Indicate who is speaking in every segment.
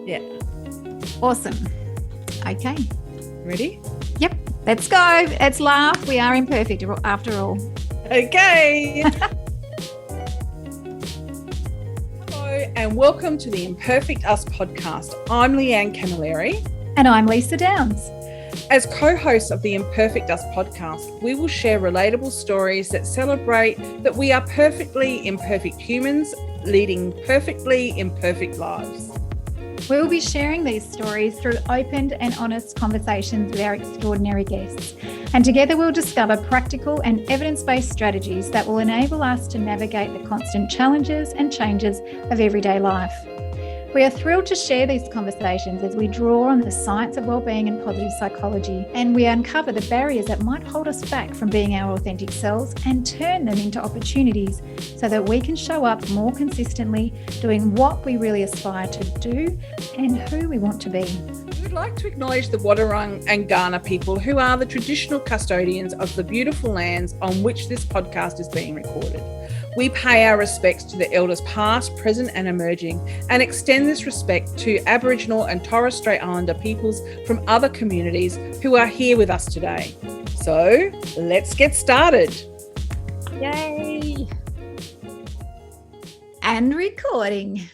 Speaker 1: Yeah.
Speaker 2: Awesome. Okay.
Speaker 1: Ready?
Speaker 2: Yep. Let's go. Let's laugh. We are imperfect after all.
Speaker 1: Okay. Hello and welcome to the Imperfect Us podcast. I'm Leanne Camilleri.
Speaker 2: And I'm Leesa Downs.
Speaker 1: As co-hosts of the Imperfect Us podcast, we will share relatable stories that celebrate that we are perfectly imperfect humans leading perfectly imperfect lives.
Speaker 2: We will be sharing these stories through open and honest conversations with our extraordinary guests. And together we'll discover practical and evidence-based strategies that will enable us to navigate the constant challenges and changes of everyday life. We are thrilled to share these conversations as we draw on the science of wellbeing and positive psychology, and we uncover the barriers that might hold us back from being our authentic selves and turn them into opportunities so that we can show up more consistently, doing what we really aspire to do and who we want to be.
Speaker 1: We would like to acknowledge the Wadawurrung and Kaurna people who are the traditional custodians of the beautiful lands on which this podcast is being recorded. We pay our respects to the elders past, present and emerging, and extend this respect to Aboriginal and Torres Strait Islander peoples from other communities who are here with us today. So let's get started.
Speaker 2: Yay! And recording.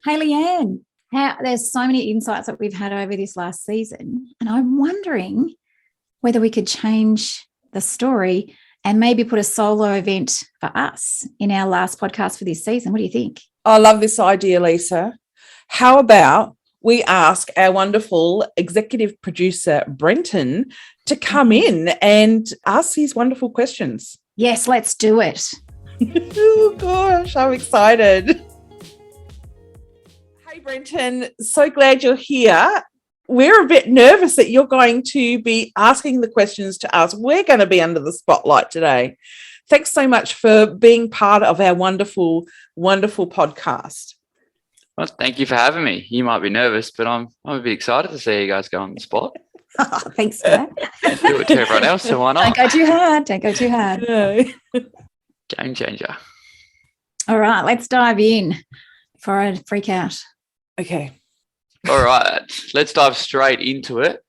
Speaker 2: Hey Leanne, there's so many insights that we've had over this last season, and I'm wondering whether we could change the story and maybe put a solo event for us in our last podcast for this season. What do you think?
Speaker 1: I love this idea, Leesa. How about we ask our wonderful executive producer, Brenton, to come in and ask these wonderful questions?
Speaker 2: Yes, let's do it.
Speaker 1: Oh, gosh, I'm excited. Hey, Brenton, so glad you're here. We're a bit nervous that you're going to be asking the questions to us. We're going to be under the spotlight today. Thanks so much for being part of our wonderful, wonderful podcast.
Speaker 3: Well, thank you for having me. You might be nervous, but I'm a bit excited to see you guys go on the spot.
Speaker 2: Oh, thanks for that.
Speaker 3: Do it to everyone else, so why not?
Speaker 2: Don't go too hard. Don't go too hard.
Speaker 1: No.
Speaker 3: Game changer.
Speaker 2: All right, let's dive in before I freak out.
Speaker 1: Okay.
Speaker 3: All right, let's dive straight into it.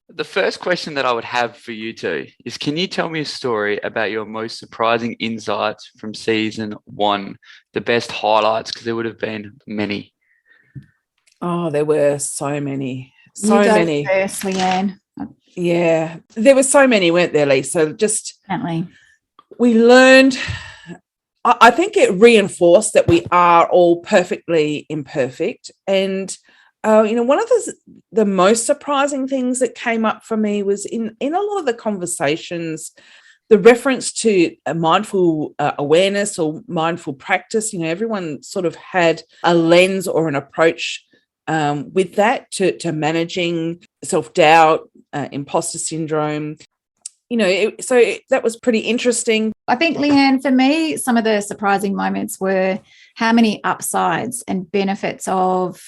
Speaker 3: The first question that I would have for you two is, can you tell me a story about your most surprising insights from season 1, the best highlights, because there would have been many.
Speaker 1: Oh, there were so many.
Speaker 2: You go first, Leanne.
Speaker 1: Yeah, there were so many, weren't there, Lisa?
Speaker 2: Definitely.
Speaker 1: We learned, I think it reinforced that we are all perfectly imperfect. And one of the most surprising things that came up for me was in a lot of the conversations, the reference to a mindful awareness or mindful practice. Everyone sort of had a lens or an approach with that to managing self-doubt, imposter syndrome. That was pretty interesting.
Speaker 2: I think, Leanne, for me, some of the surprising moments were how many upsides and benefits of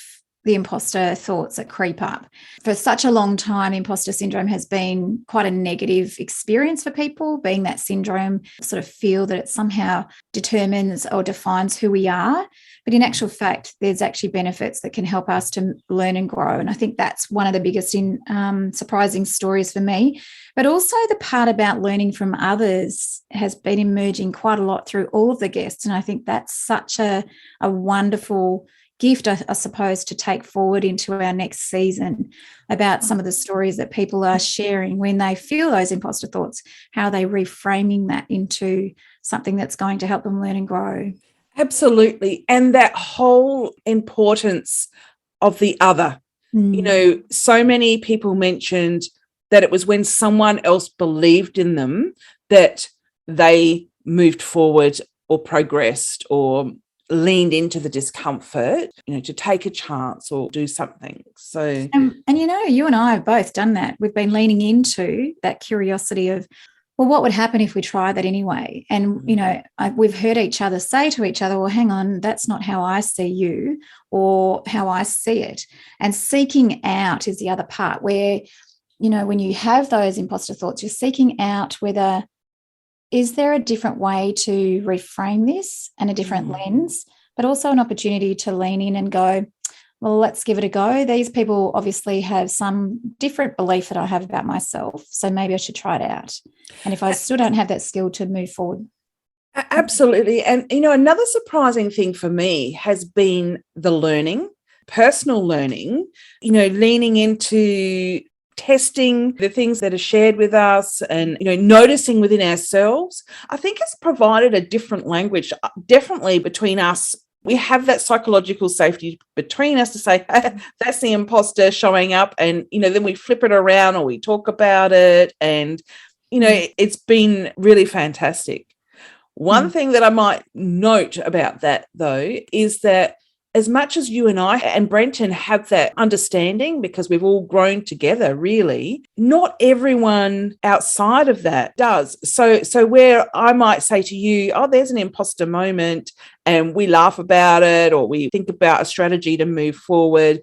Speaker 2: the imposter thoughts that creep up. For such a long time, imposter syndrome has been quite a negative experience for people, being that syndrome sort of feel that it somehow determines or defines who we are. But in actual fact, there's actually benefits that can help us to learn and grow. And I think that's one of the biggest surprising stories for me. But also the part about learning from others has been emerging quite a lot through all of the guests. And I think that's such a wonderful gift, I suppose, to take forward into our next season about some of the stories that people are sharing when they feel those imposter thoughts, how they reframing that into something that's going to help them learn and grow.
Speaker 1: Absolutely. And that whole importance of the other. So many people mentioned that it was when someone else believed in them that they moved forward or progressed or leaned into the discomfort, to take a chance or do something. So,
Speaker 2: and you and I have both done that. We've been leaning into that curiosity of, well, what would happen if we tried that anyway? And, we've heard each other say to each other, well, hang on, that's not how I see you or how I see it. And seeking out is the other part where, when you have those imposter thoughts, you're seeking out whether, is there a different way to reframe this and a different lens, but also an opportunity to lean in and go, well, let's give it a go. These people obviously have some different belief that I have about myself, so maybe I should try it out. And if I still don't have that skill, to move forward.
Speaker 1: Absolutely. And, another surprising thing for me has been the learning, personal learning, leaning into testing the things that are shared with us and, noticing within ourselves. I think it's provided a different language, definitely between us. We have that psychological safety between us to say, hey, that's the imposter showing up. And, then we flip it around or we talk about it. And, it's been really fantastic. One thing that I might note about that, though, is that as much as you and I and Brenton have that understanding, because we've all grown together, really, not everyone outside of that does. So where I might say to you, oh, there's an imposter moment, and we laugh about it, or we think about a strategy to move forward,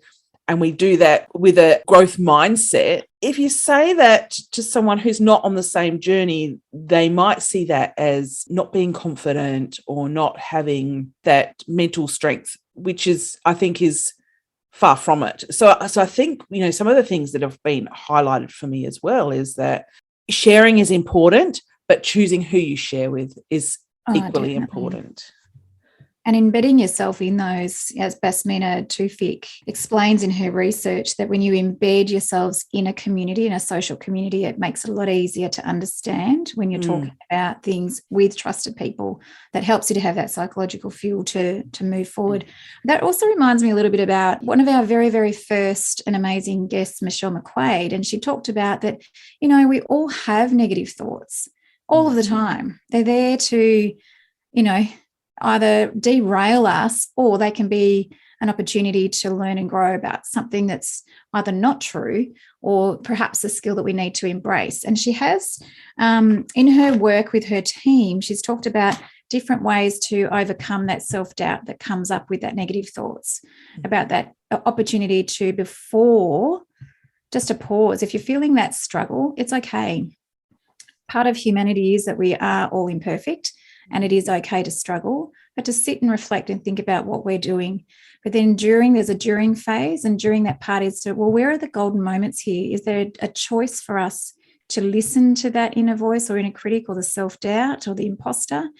Speaker 1: and we do that with a growth mindset. If you say that to someone who's not on the same journey, they might see that as not being confident or not having that mental strength, which I think is far from it. So I think, some of the things that have been highlighted for me as well is that sharing is important, but choosing who you share with is equally important.
Speaker 2: And embedding yourself in those, as Basmina Tufik explains in her research, that when you embed yourselves in a community, in a social community, it makes it a lot easier to understand when you're talking about things with trusted people. That helps you to have that psychological fuel to move forward. That also reminds me a little bit about one of our very, very first and amazing guests, Michelle McQuaid, and she talked about that, we all have negative thoughts all of the time. They're there to, either derail us, or they can be an opportunity to learn and grow about something that's either not true or perhaps a skill that we need to embrace. And she has, in her work with her team, she's talked about different ways to overcome that self-doubt that comes up with that negative thoughts, about that opportunity to, before, just to pause. If you're feeling that struggle, it's okay. Part of humanity is that we are all imperfect, and it is okay to struggle, but to sit and reflect and think about what we're doing. But then there's a during phase, and during that part is to, well, where are the golden moments here? Is there a choice for us to listen to that inner voice or inner critic or the self-doubt or the imposter,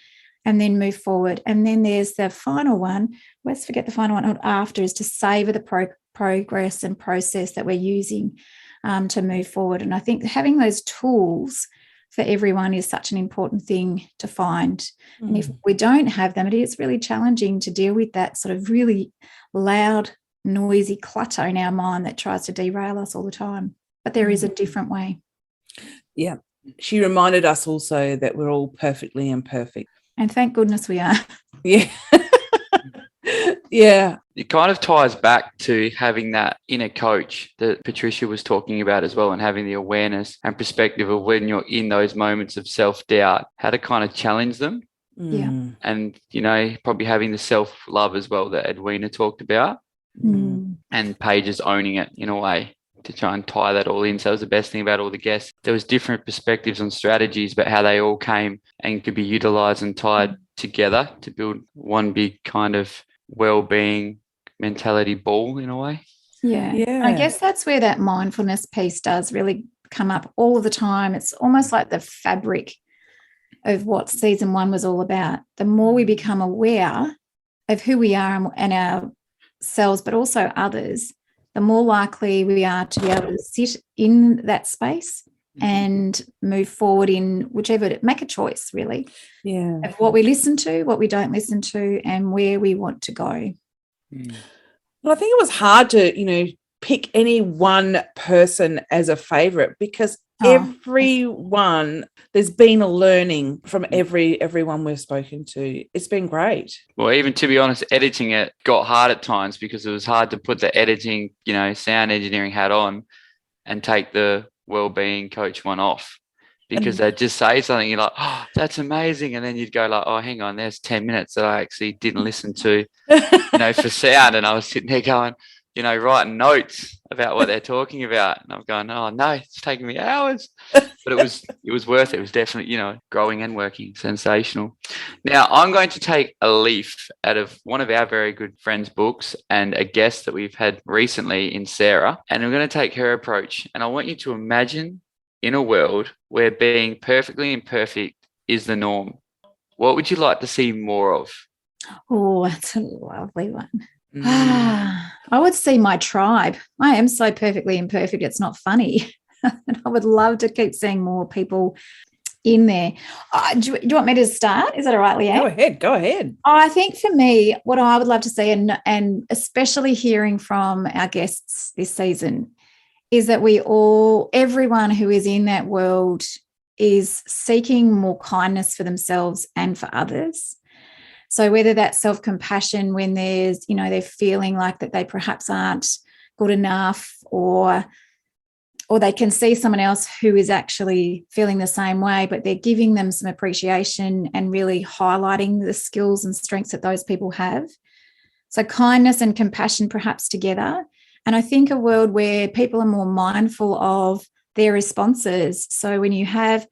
Speaker 2: and then move forward? And then there's the final one, let's forget the final one after, is to savor the progress and process that we're using to move forward. And I think having those tools for everyone is such an important thing to find. And if we don't have them, it is really challenging to deal with that sort of really loud, noisy clutter in our mind that tries to derail us all the time. But there is a different way.
Speaker 1: Yeah. She reminded us also that we're all perfectly imperfect.
Speaker 2: And thank goodness we are.
Speaker 1: Yeah. Yeah.
Speaker 3: It kind of ties back to having that inner coach that Patricia was talking about as well, and having the awareness and perspective of when you're in those moments of self-doubt, how to kind of challenge them.
Speaker 2: Yeah.
Speaker 3: And, probably having the self-love as well that Edwina talked about, and Paige's owning it in a way to try and tie that all in. So it was the best thing about all the guests. There was different perspectives on strategies, but how they all came and could be utilised and tied together to build one big kind of well-being mentality ball in a way.
Speaker 2: Yeah. I guess that's where that mindfulness piece does really come up all of the time. It's almost like the fabric of what season 1 was all about. The more we become aware of who we are and ourselves, but also others, the more likely we are to be able to sit in that space and move forward in whichever, make a choice really, of what we listen to, what we don't listen to, and where we want to go.
Speaker 1: Well, I think it was hard to, pick any one person as a favorite, because everyone, there's been a learning from everyone we've spoken to. It's been great.
Speaker 3: Well, even to be honest, editing it got hard at times, because it was hard to put the editing, sound engineering hat on and take the wellbeing coach one off, because they'd just say something, you're like, oh, that's amazing. And then you'd go like, oh, hang on, there's 10 minutes that I actually didn't listen to, for sound. And I was sitting there going, writing notes about what they're talking about. And I'm going, oh no, it's taking me hours. But it was worth it. It was definitely, growing and working. Sensational. Now I'm going to take a leaf out of one of our very good friends' books and a guest that we've had recently in Sarah. And I'm going to take her approach. And I want you to imagine in a world where being perfectly imperfect is the norm. What would you like to see more of?
Speaker 2: Oh, that's a lovely one. I would see my tribe. I am so perfectly imperfect, it's not funny. And I would love to keep seeing more people in there. Do you want me to start? Is that all right, Leanne?
Speaker 1: Go ahead.
Speaker 2: I think for me, what I would love to see, and especially hearing from our guests this season, is that everyone who is in that world is seeking more kindness for themselves and for others. So whether that's self-compassion when they're feeling like that they perhaps aren't good enough, or they can see someone else who is actually feeling the same way, but they're giving them some appreciation and really highlighting the skills and strengths that those people have. So kindness and compassion perhaps together. And I think a world where people are more mindful of their responses. So when you have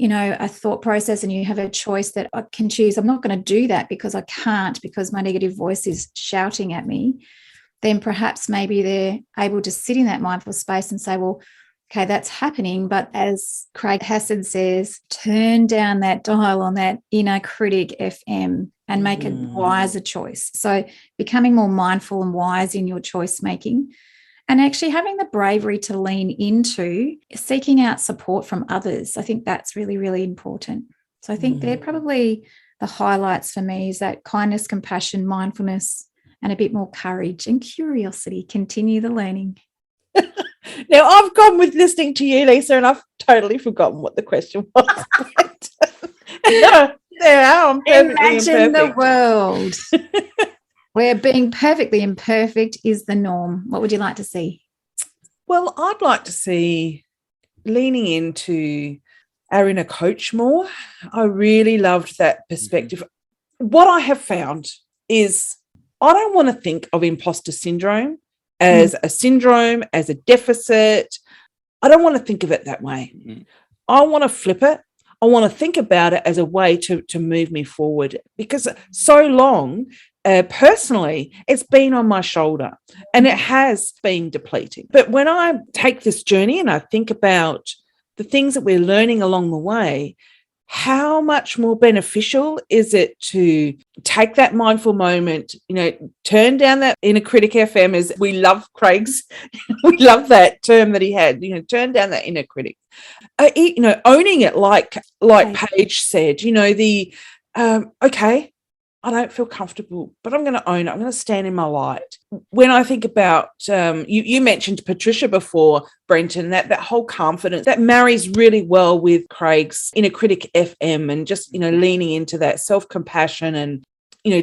Speaker 2: a thought process and you have a choice that I can choose, I'm not going to do that because I can't, because my negative voice is shouting at me, then perhaps maybe they're able to sit in that mindful space and say, well, okay, that's happening. But as Craig Hassad says, turn down that dial on that inner critic FM and make a wiser choice. So becoming more mindful and wise in your choice making. And actually having the bravery to lean into seeking out support from others. I think that's really, really important. So I think they're probably the highlights for me, is that kindness, compassion, mindfulness, and a bit more courage and curiosity. Continue the learning.
Speaker 1: Now, I've gone with listening to you, Leesa, and I've totally forgotten what the question was. No, there I'm perfectly
Speaker 2: Imagine the
Speaker 1: imperfect.
Speaker 2: world where being perfectly imperfect is the norm. What would you like to see?
Speaker 1: Well, I'd like to see leaning into our inner coach more. I really loved that perspective. What I have found is I don't want to think of imposter syndrome as a syndrome, as a deficit. I don't want to think of it that way. I want to flip it. I want to think about it as a way to move me forward, because so long, personally, it's been on my shoulder and it has been depleting. But when I take this journey and I think about the things that we're learning along the way, how much more beneficial is it to take that mindful moment, turn down that inner critic FM, as we love Craig's, we love that term that he had, turn down that inner critic, owning it like Paige said, okay, I don't feel comfortable, but I'm going to own it. I'm going to stand in my light. When I think about, you mentioned Patricia before, Brenton, that whole confidence, that marries really well with Craig's inner critic FM, and just, leaning into that self-compassion and,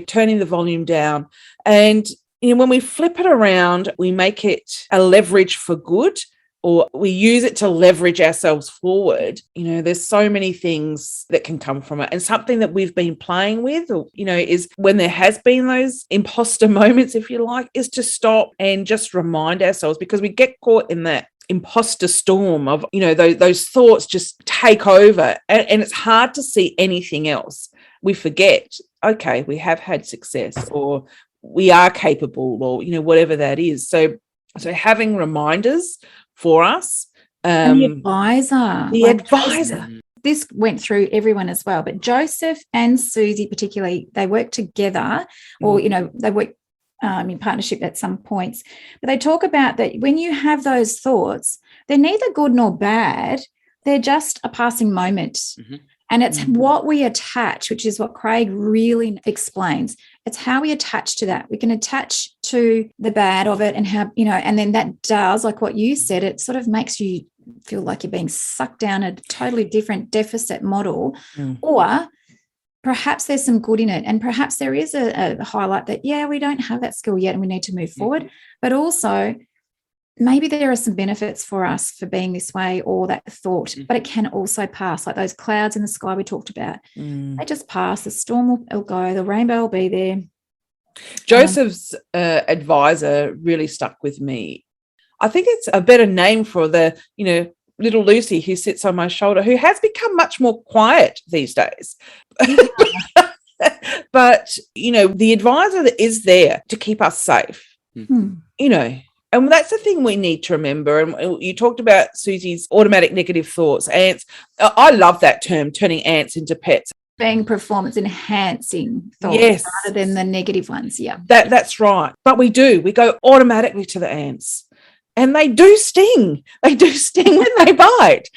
Speaker 1: turning the volume down. And, when we flip it around, we make it a leverage for good, or we use it to leverage ourselves forward. There's so many things that can come from it. And something that we've been playing with, is when there has been those imposter moments, if you like, is to stop and just remind ourselves, because we get caught in that imposter storm of, those thoughts just take over, and it's hard to see anything else. We forget, okay, we have had success, or we are capable, or, whatever that is. So having reminders for us.
Speaker 2: The advisor.
Speaker 1: The advisor.
Speaker 2: This went through everyone as well, but Joseph and Susie particularly, they work together, or, they work in partnership at some points. But they talk about that when you have those thoughts, they're neither good nor bad. They're just a passing moment. And it's what we attach, which is what Craig really explains. It's how we attach to that. We can attach to the bad of it, and how, and then that does, like what you said, it sort of makes you feel like you're being sucked down a totally different deficit model. Or perhaps there's some good in it. And perhaps there is a highlight that, we don't have that skill yet and we need to move forward. But also, maybe there are some benefits for us for being this way, or that thought, but it can also pass, like those clouds in the sky we talked about. They just pass. The storm will go, the rainbow will be there.
Speaker 1: Joseph's advisor really stuck with me. I think it's a better name for the, little Lucy who sits on my shoulder, who has become much more quiet these days. But, the advisor that is there to keep us safe, and that's the thing we need to remember. And you talked about Susie's automatic negative thoughts, ants. I love that term, turning ants into pets.
Speaker 2: Being performance enhancing thoughts,
Speaker 1: yes,
Speaker 2: rather than the negative ones. Yeah.
Speaker 1: That's right. But we go automatically to the ants. And they do sting. They do sting when they bite.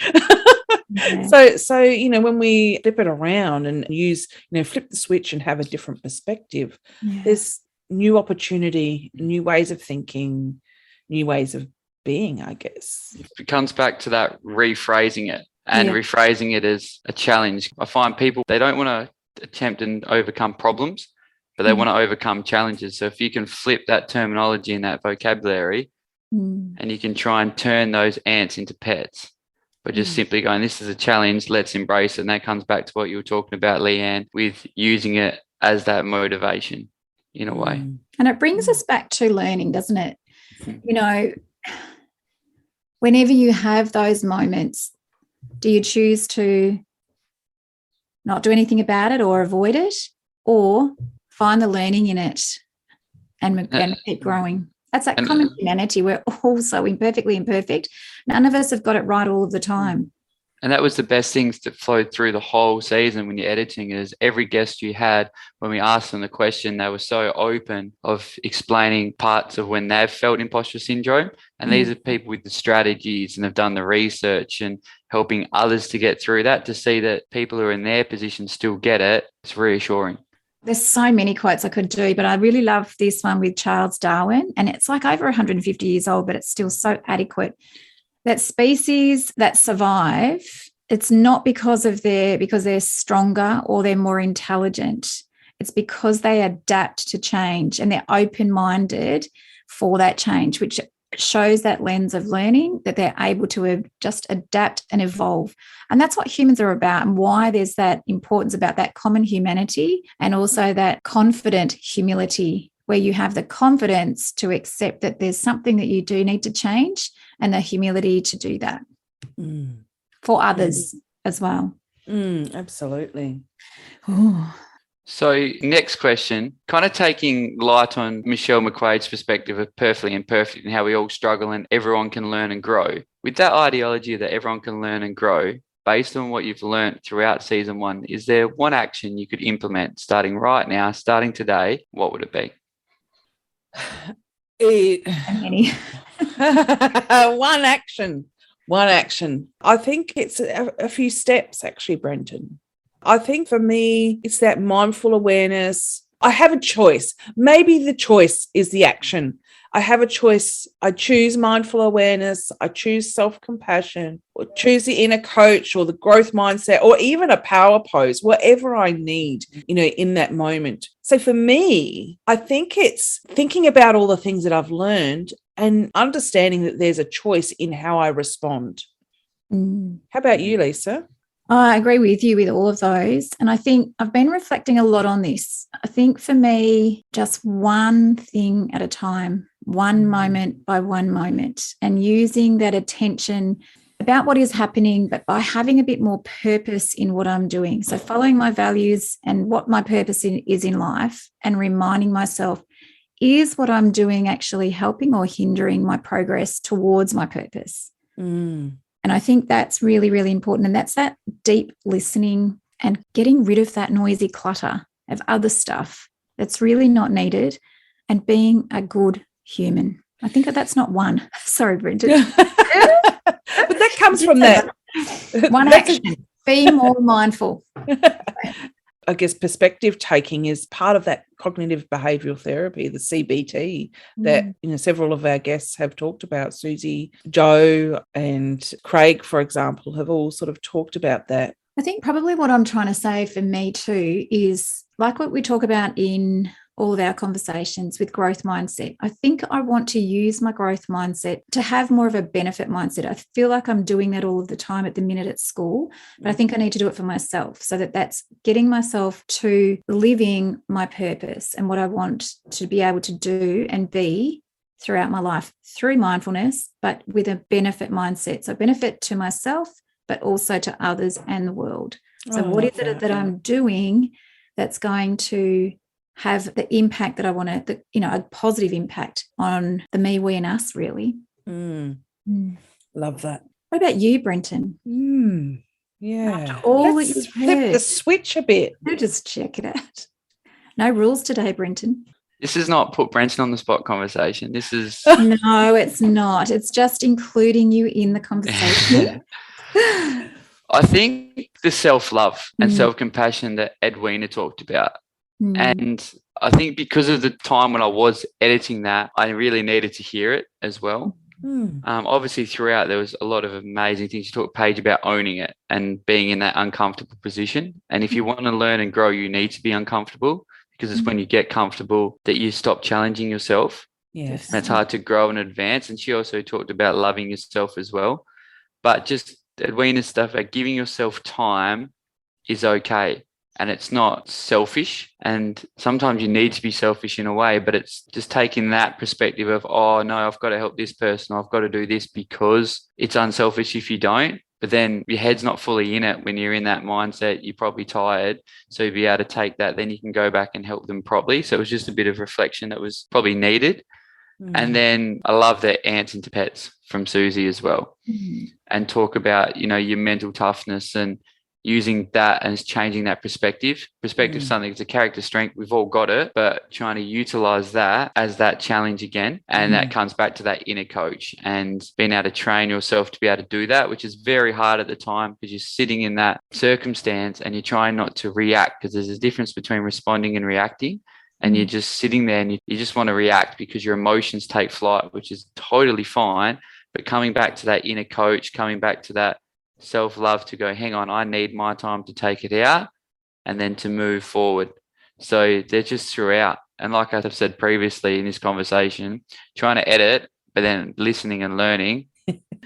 Speaker 1: Yeah. So when we flip it around and use, flip the switch and have a different perspective, there's new opportunity, new ways of thinking, new ways of being, I guess.
Speaker 3: It comes back to that rephrasing it and rephrasing it as a challenge. I find people, they don't want to attempt and overcome problems, but they want to overcome challenges. So if you can flip that terminology and that vocabulary, and you can try and turn those ants into pets, but just simply going, this is a challenge, let's embrace it. And that comes back to what you were talking about, Leanne, with using it as that motivation in a way.
Speaker 2: And it brings us back to learning, doesn't it? Whenever you have those moments, do you choose to not do anything about it or avoid it, or find the learning in it and keep growing? That's that common humanity. We're all so imperfectly imperfect. None of us have got it right all of the time.
Speaker 3: And that was the best things that flowed through the whole season when you're editing, is every guest you had, when we asked them the question, they were so open of explaining parts of when they've felt imposter syndrome. And these are people with the strategies and have done the research and helping others to get through that. To see that people who are in their position still get it, it's reassuring.
Speaker 2: There's so many quotes I could do, but I really love this one with Charles Darwin, and it's like over 150 years old, but it's still so adequate. That species that survive, it's not because they're stronger or they're more intelligent. It's because they adapt to change and they're open-minded for that change, which shows that lens of learning, that they're able to just adapt and evolve. And that's what humans are about, and why there's that importance about that common humanity, and also that confident humility, where you have the confidence to accept that there's something that you do need to change, and the humility to do that for others as well.
Speaker 1: Absolutely.
Speaker 2: Ooh.
Speaker 3: So next question, kind of taking light on Michelle McQuaid's perspective of perfectly imperfect and how we all struggle and everyone can learn and grow. With that ideology that everyone can learn and grow, based on what you've learned throughout season 1, is there one action you could implement starting right now, starting today? What would it be?
Speaker 1: One action. I think it's a few steps, actually, Brenton. I think for me, it's that mindful awareness. I have a choice. Maybe the choice is the action. I have a choice. I choose mindful awareness. I choose self-compassion, or choose the inner coach, or the growth mindset, or even a power pose, whatever I need, in that moment. So for me, I think it's thinking about all the things that I've learned and understanding that there's a choice in how I respond. How about you, Leesa?
Speaker 2: I agree with you with all of those. And I think I've been reflecting a lot on this. I think for me, just one thing at a time, one moment by one moment, and using that attention about what is happening, but by having a bit more purpose in what I'm doing. So following my values and what my purpose is in life, and reminding myself, is what I'm doing actually helping or hindering my progress towards my purpose? And I think that's really, really important. And that's that deep listening and getting rid of that noisy clutter of other stuff that's really not needed, and being a good human. I think that's not one. Sorry, Brenton.
Speaker 1: But that comes from that.
Speaker 2: One action. Be more mindful.
Speaker 1: I guess perspective taking is part of that cognitive behavioural therapy, the CBT, that several of our guests have talked about. Susie, Joe and Craig, for example, have all sort of talked about that.
Speaker 2: I think probably what I'm trying to say for me too is, like what we talk about in all of our conversations with growth mindset. I think I want to use my growth mindset to have more of a benefit mindset. I feel like I'm doing that all of the time at the minute at school, but I think I need to do it for myself, so that's getting myself to living my purpose and what I want to be able to do and be throughout my life through mindfulness, but with a benefit mindset. So benefit to myself, but also to others and the world. So what is it that I'm doing that's going to have the impact that I want to, a positive impact on the me, we, and us, really.
Speaker 1: Love that.
Speaker 2: What about you, Brenton?
Speaker 1: Yeah.
Speaker 2: After all
Speaker 1: Let's
Speaker 2: that you've
Speaker 1: flip
Speaker 2: heard,
Speaker 1: the switch a bit.
Speaker 2: just check it out. No rules today, Brenton.
Speaker 3: This is not put Brenton on the spot conversation. This is
Speaker 2: No, it's not. It's just including you in the conversation.
Speaker 3: I think the self-love and self-compassion that Edwina talked about. And I think because of the time when I was editing that, I really needed to hear it as well. Obviously, throughout, there was a lot of amazing things. You talked, Paige, about owning it and being in that uncomfortable position. And if you want to learn and grow, you need to be uncomfortable, because it's when you get comfortable that you stop challenging yourself.
Speaker 1: Yes.
Speaker 3: And it's hard to grow and advance. And she also talked about loving yourself as well. But just Edwina's stuff about giving yourself time is okay. And it's not selfish. And sometimes you need to be selfish in a way, but it's just taking that perspective of, oh, no, I've got to help this person. I've got to do this, because it's unselfish if you don't. But then your head's not fully in it when you're in that mindset. You're probably tired. So you'll be able to take that. Then you can go back and help them properly. So it was just a bit of reflection that was probably needed. And then I love the ants into pets from Susie as well, and talk about, your mental toughness and using that and changing that perspective. Perspective is something, it's a character strength. We've all got it, but trying to utilize that as that challenge again. And that comes back to that inner coach and being able to train yourself to be able to do that, which is very hard at the time, because you're sitting in that circumstance and you're trying not to react, because there's a difference between responding and reacting. And you're just sitting there and you just want to react because your emotions take flight, which is totally fine. But coming back to that inner coach, coming back to that self-love to go, hang on, I need my time to take it out and then to move forward. So they're just throughout. And like I've said previously in this conversation, trying to edit, but then listening and learning,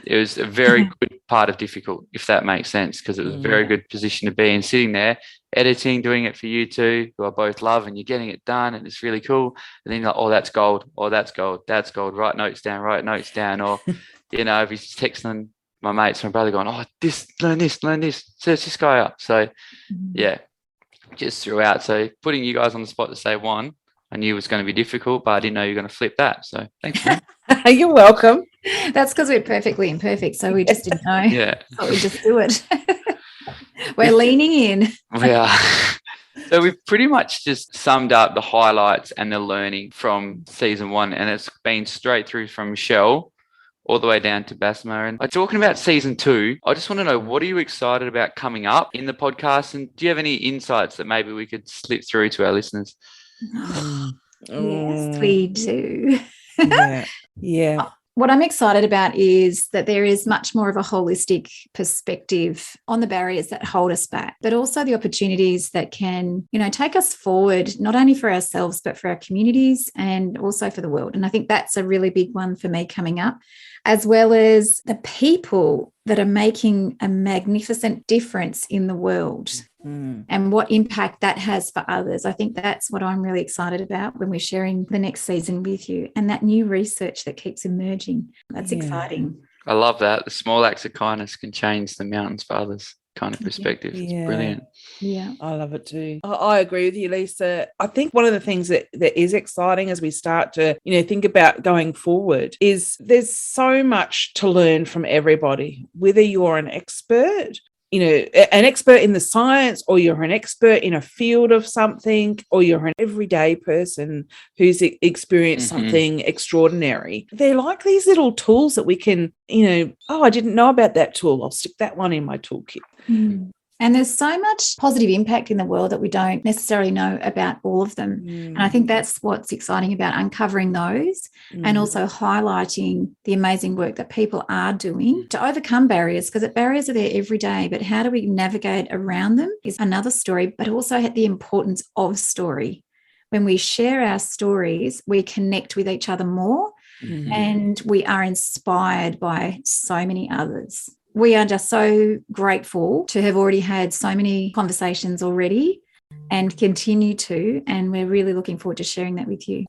Speaker 3: it was a very good part of difficult, if that makes sense, because it was a very good position to be in, sitting there, editing, doing it for you two, who I both love, and you're getting it done and it's really cool. And then you're like, oh, that's gold. Oh, that's gold. That's gold. Write notes down. Or, if he's texting my mates, my brother going, oh, learn this, search this guy up. So, yeah, just throughout. So putting you guys on the spot to say one, I knew it was going to be difficult, but I didn't know you were going to flip that. So thanks, man.
Speaker 1: You're welcome.
Speaker 2: That's because we're perfectly imperfect. So we just didn't know.
Speaker 3: Yeah.
Speaker 2: So we just do it. We're leaning in.
Speaker 3: We are. So we've pretty much just summed up the highlights and the learning from season 1. And it's been straight through from Michelle all the way down to Basma. And talking about season 2, I just want to know, what are you excited about coming up in the podcast? And do you have any insights that maybe we could slip through to our listeners?
Speaker 2: Yes, we do.
Speaker 1: Yeah.
Speaker 2: What I'm excited about is that there is much more of a holistic perspective on the barriers that hold us back, but also the opportunities that can, take us forward, not only for ourselves, but for our communities and also for the world. And I think that's a really big one for me coming up, as well as the people that are making a magnificent difference in the world and what impact that has for others. I think that's what I'm really excited about when we're sharing the next season with you, and that new research that keeps emerging. That's exciting.
Speaker 3: I love that. The small acts of kindness can change the mountains for others kind of perspective. It's brilliant.
Speaker 2: Yeah.
Speaker 1: I love it too. I agree with you, Leesa. I think one of the things that is exciting as we start to, think about going forward is there's so much to learn from everybody, whether you're an expert, an expert in the science, or you're an expert in a field of something, or you're an everyday person who's experienced something extraordinary. They're like these little tools that we can, I didn't know about that tool. I'll stick that one in my toolkit.
Speaker 2: And there's so much positive impact in the world that we don't necessarily know about all of them. And I think that's what's exciting about uncovering those and also highlighting the amazing work that people are doing to overcome barriers, because barriers are there every day, but how do we navigate around them is another story, but also the importance of story. when we share our stories, we connect with each other more and we are inspired by so many others. We are just so grateful to have already had so many conversations already and continue to, and we're really looking forward to sharing that with you.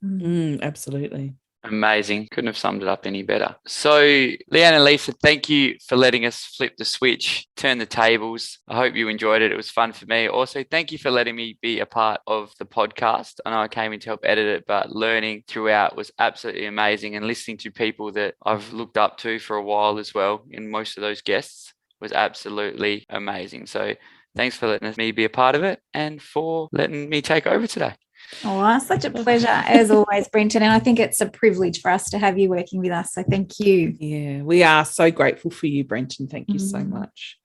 Speaker 1: Absolutely.
Speaker 3: Amazing. Couldn't have summed it up any better. So, Leanne and Leesa, thank you for letting us flip the switch, turn the tables. I hope you enjoyed it. It was fun for me. Also, thank you for letting me be a part of the podcast. I know I came in to help edit it, but learning throughout was absolutely amazing, and listening to people that I've looked up to for a while as well, and most of those guests, was absolutely amazing. So thanks for letting me be a part of it and for letting me take over today.
Speaker 2: Oh, such a pleasure as always, Brenton. And I think it's a privilege for us to have you working with us. So thank you.
Speaker 1: Yeah, we are so grateful for you, Brenton. Thank you so much.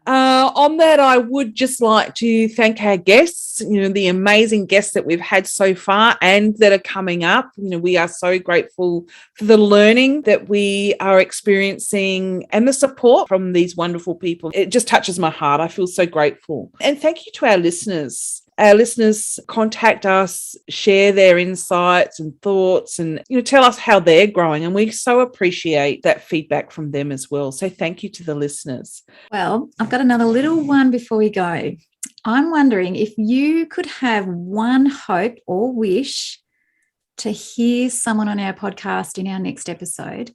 Speaker 1: On that, I would just like to thank our guests, the amazing guests that we've had so far and that are coming up. We are so grateful for the learning that we are experiencing and the support from these wonderful people. It just touches my heart. I feel so grateful. And thank you to our listeners. Our listeners contact us, share their insights and thoughts, and tell us how they're growing. And we so appreciate that feedback from them as well. So thank you to the listeners.
Speaker 2: Well, I've got another little one before we go. I'm wondering if you could have one hope or wish to hear someone on our podcast in our next episode,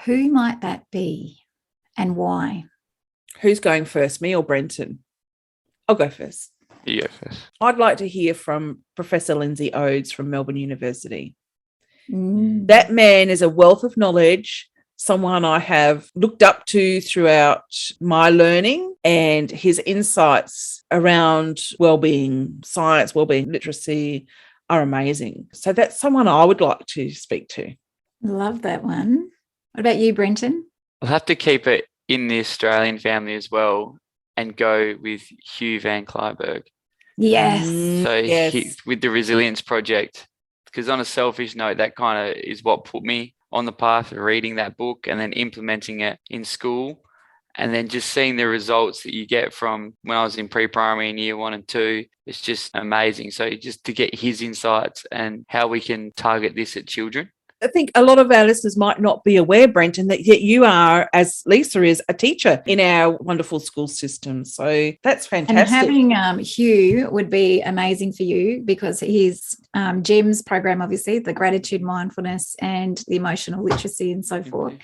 Speaker 2: who might that be and why?
Speaker 1: Who's going first, me or Brenton? I'll go first.
Speaker 3: You go first.
Speaker 1: I'd like to hear from Professor Lindsay Odes from Melbourne University. That man is a wealth of knowledge, someone I have looked up to throughout my learning, and his insights around wellbeing, science, wellbeing literacy are amazing. So that's someone I would like to speak to.
Speaker 2: Love that one. What about you, Brenton?
Speaker 3: I'll have to keep it in the Australian family as well and go with Hugh Van Cliburg.
Speaker 2: Yes.
Speaker 3: So
Speaker 1: yes.
Speaker 3: With the Resilience Project, because on a selfish note, that kind of is what put me on the path of reading that book and then implementing it in school, and then just seeing the results that you get from when I was in pre-primary in year 1 and 2. It's just amazing. So just to get his insights and how we can target this at children.
Speaker 1: I think a lot of our listeners might not be aware, Brenton, that yet you are, as Leesa is, a teacher in our wonderful school system. So that's fantastic.
Speaker 2: And having Hugh would be amazing for you, because his GEMS program, obviously, the gratitude, mindfulness and the emotional literacy and so forth,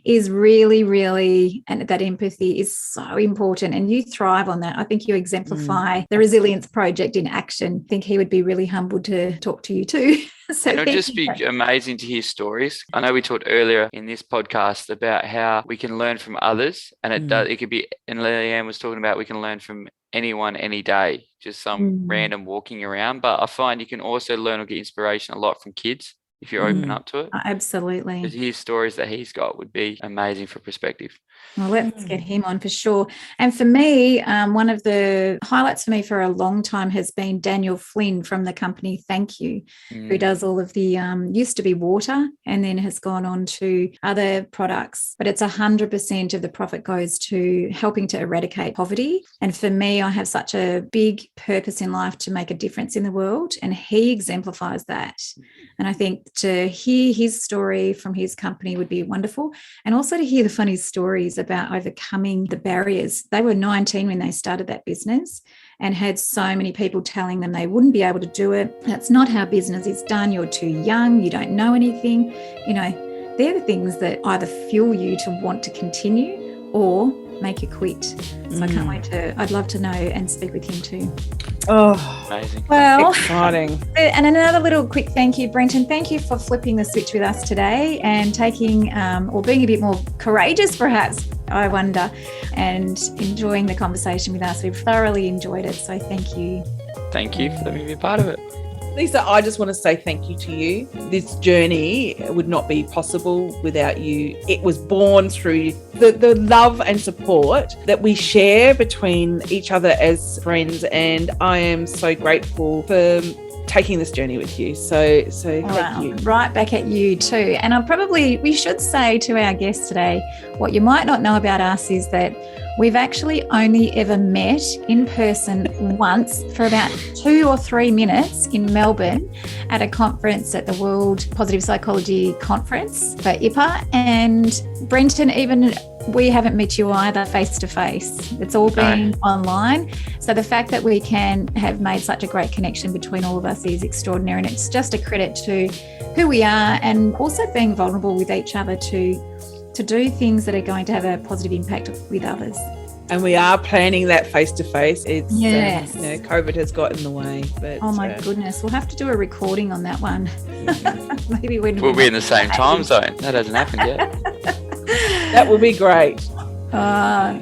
Speaker 2: is really, really, and that empathy is so important. And you thrive on that. I think you exemplify the Resilience Project in action. I think he would be really humbled to talk to you too. So
Speaker 3: and it'll just be amazing to hear stories. I know we talked earlier in this podcast about how we can learn from others, and it could be, and Leanne was talking about, we can learn from anyone any day, just some random walking around. But I find you can also learn or get inspiration a lot from kids if you're open up to it.
Speaker 2: Absolutely.
Speaker 3: To hear stories that he's got would be amazing for perspective.
Speaker 2: Well, let's get him on for sure. And for me, one of the highlights for me for a long time has been Daniel Flynn from the company Thank You, who does all of the, used to be water and then has gone on to other products. But it's 100% of the profit goes to helping to eradicate poverty. And for me, I have such a big purpose in life to make a difference in the world. And he exemplifies that. And I think to hear his story from his company would be wonderful. And also to hear the funny stories about overcoming the barriers. They were 19 when they started that business and had so many people telling them they wouldn't be able to do it. That's not how business is done. You're too young. You don't know anything. They're the things that either fuel you to want to continue or make you quit. So I can't wait I'd love to know and speak with him too.
Speaker 1: Oh,
Speaker 3: amazing.
Speaker 2: Well,
Speaker 1: exciting.
Speaker 2: And another little quick thank you, Brenton. Thank you for flipping the switch with us today and taking or being a bit more courageous, perhaps, I wonder, and enjoying the conversation with us. We've thoroughly enjoyed it. So thank you.
Speaker 3: Thank you for letting me be a part of it.
Speaker 1: Leesa, I just want to say thank you to you. This journey would not be possible without you. It was born through the love and support that we share between each other as friends. And I am so grateful for taking this journey with you. So thank you.
Speaker 2: Right back at you too. And we should say to our guests today, what you might not know about us is that we've actually only ever met in person once for about 2 or 3 minutes in Melbourne at a conference at the World Positive Psychology Conference for IPA. And Brenton, even we haven't met you either face to face. It's all been online. So the fact that we can have made such a great connection between all of us is extraordinary. And it's just a credit to who we are, and also being vulnerable with each other to do things that are going to have a positive impact with others.
Speaker 1: And we are planning that face-to-face. It's,
Speaker 2: yes.
Speaker 1: COVID has got in the way. But
Speaker 2: oh my goodness, we'll have to do a recording on that one. Maybe when
Speaker 3: we'll be in the same time zone. That hasn't happened yet.
Speaker 1: That will be great.
Speaker 2: All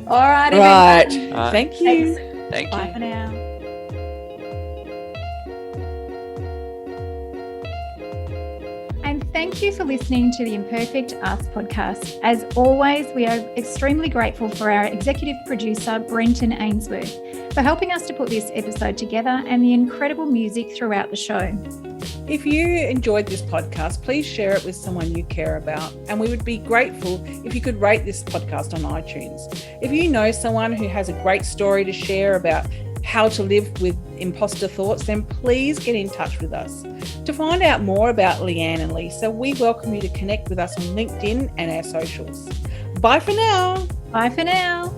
Speaker 2: right.
Speaker 1: Right.
Speaker 2: Thank
Speaker 1: you.
Speaker 3: Thank
Speaker 2: Bye
Speaker 3: you.
Speaker 2: for now. And thank you for listening to the Imperfect Us podcast. As always, we are extremely grateful for our executive producer, Brenton Ainsworth, for helping us to put this episode together, and the incredible music throughout the show.
Speaker 1: If you enjoyed this podcast, please share it with someone you care about. And we would be grateful if you could rate this podcast on iTunes. If you know someone who has a great story to share about how to live with imposter thoughts, then please get in touch with us. To find out more about Leanne and Leesa, we welcome you to connect with us on LinkedIn and our socials. Bye for now.
Speaker 2: Bye for now.